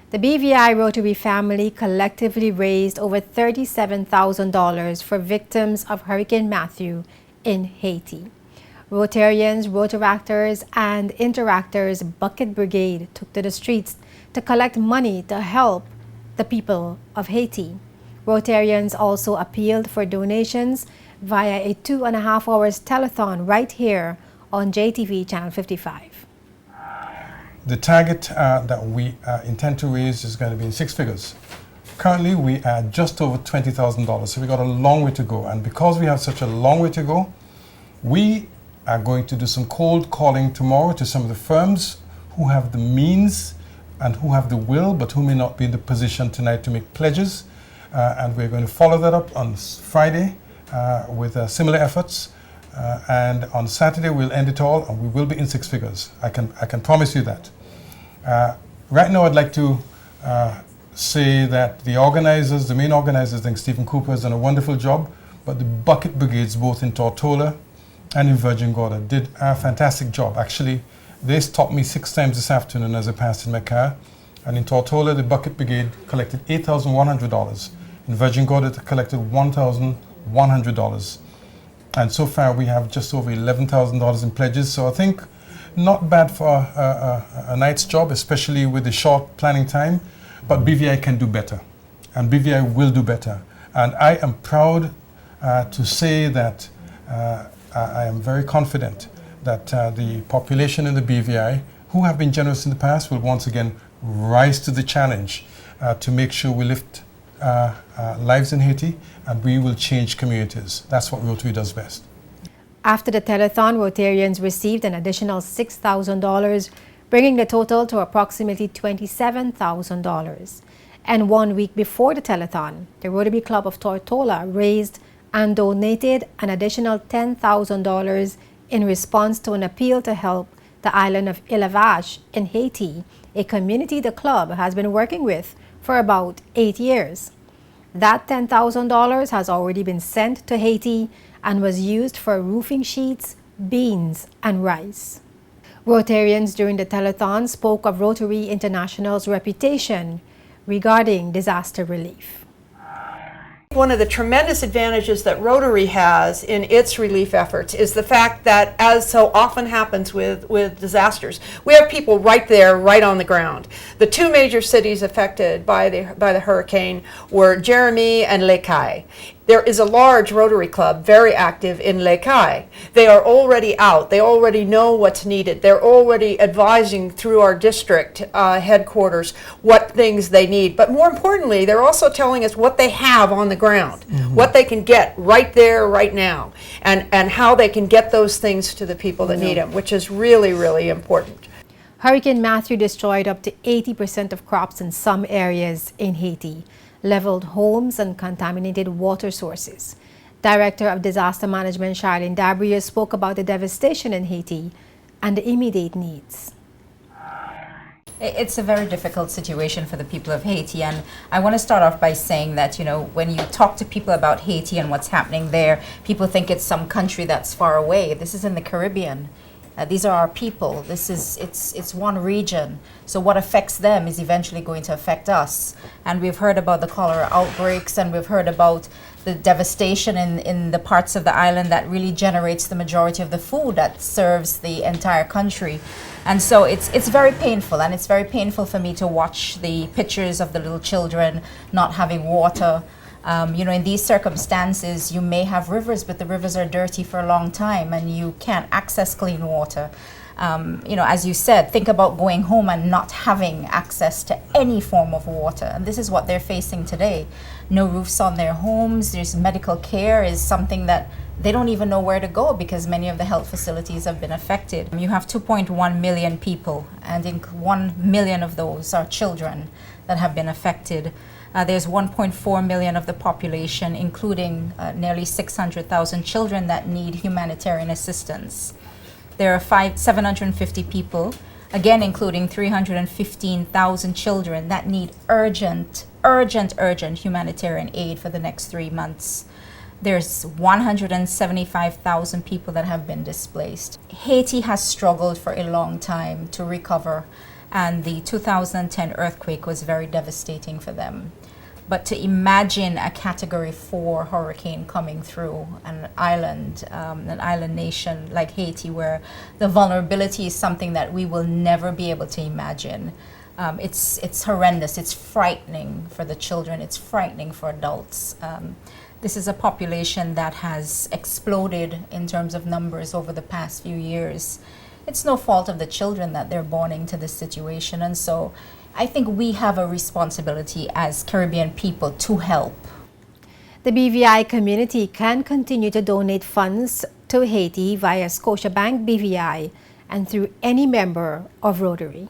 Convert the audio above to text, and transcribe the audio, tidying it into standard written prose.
The BVI Rotary family collectively raised over $37,000 for victims of Hurricane Matthew in Haiti. Rotarians, Rotaractors, and Interactors Bucket Brigade took to the streets to collect money to help the people of Haiti. Rotarians also appealed for donations via a 2.5 hours telethon right here on JTV Channel 55. The target that we intend to raise is going to be in six figures. Currently, we are just over $20,000, so we got a long way to go. And because we have such a long way to go, we are going to do some cold calling tomorrow to some of the firms who have the means and who have the will, but who may not be in the position tonight to make pledges. And we're going to follow that up on Friday with similar efforts. And on Saturday, we'll end it all, and we will be in six figures. I can promise you that. Right now, I'd like to say that the organizers, the main organizers, I think Stephen Cooper has done a wonderful job, but the bucket brigades, both in Tortola and in Virgin Gorda, did a fantastic job. Actually, they stopped me 6 times this afternoon as I passed in my car. And in Tortola, the bucket brigade collected $8,100. In Virgin Gorda, they collected $1,100. And so far, we have just over $11,000 in pledges. So I think not bad for a night's job, especially with the short planning time. But BVI can do better, and BVI will do better. And I am proud to say that I am very confident that the population in the BVI, who have been generous in the past, will once again rise to the challenge to make sure we lift lives in Haiti, and we will change communities. That's what Rotary does best. After the telethon, Rotarians received an additional $6,000, bringing the total to approximately $27,000. And 1 week before the telethon, the Rotary Club of Tortola raised and donated an additional $10,000 in response to an appeal to help the island of Île-à-Vache in Haiti, a community the club has been working with for about 8 years. That $10,000 has already been sent to Haiti and was used for roofing sheets, beans, and rice. Rotarians during the telethon spoke of Rotary International's reputation regarding disaster relief. One of the tremendous advantages that Rotary has in its relief efforts is the fact that, as so often happens with disasters, we have people right there, right on the ground. The two major cities affected by the hurricane were Jérémie and Les Cayes. There is a large Rotary Club very active in Les Cayes. They are already out. They already know what's needed. They're already advising through our district headquarters what things they need. But more importantly, they're also telling us what they have on the ground, what they can get right there, right now, and how they can get those things to the people that need them, which is really, really important. Hurricane Matthew destroyed up to 80% of crops in some areas in Haiti, leveled homes and contaminated water sources. Director of Disaster Management Charlene Dabrier spoke about the devastation in Haiti and the immediate needs. It's a very difficult situation for the people of Haiti, and I want to start off by saying that, you know, when you talk to people about Haiti and what's happening there, people think it's some country that's far away. This is in the Caribbean. These are our people. It's one region. So what affects them is eventually going to affect us. And we've heard about the cholera outbreaks, and we've heard about the devastation in the parts of the island that really generates the majority of the food that serves the entire country. And so it's very painful, and it's very painful for me to watch the pictures of the little children not having water. You know, in these circumstances, you may have rivers, but the rivers are dirty for a long time, and you can't access clean water. You know, as you said, think about going home and not having access to any form of water. And this is what they're facing today. No roofs on their homes. There's medical care is something that they don't even know where to go because many of the health facilities have been affected. You have 2.1 million people, and 1 million of those are children that have been affected. There's 1.4 million of the population, including nearly 600,000 children that need humanitarian assistance. There are 750 people, again including 315,000 children that need urgent humanitarian aid for the next 3 months. There's 175,000 people that have been displaced. Haiti has struggled for a long time to recover, and the 2010 earthquake was very devastating for them. But to imagine a Category 4 hurricane coming through an island nation like Haiti, where the vulnerability is something that we will never be able to imagine. It's horrendous. It's frightening for the children. It's frightening for adults. This is a population that has exploded in terms of numbers over the past few years. It's no fault of the children that they're born into this situation, and so I think we have a responsibility as Caribbean people to help. The BVI community can continue to donate funds to Haiti via Scotiabank BVI and through any member of Rotary.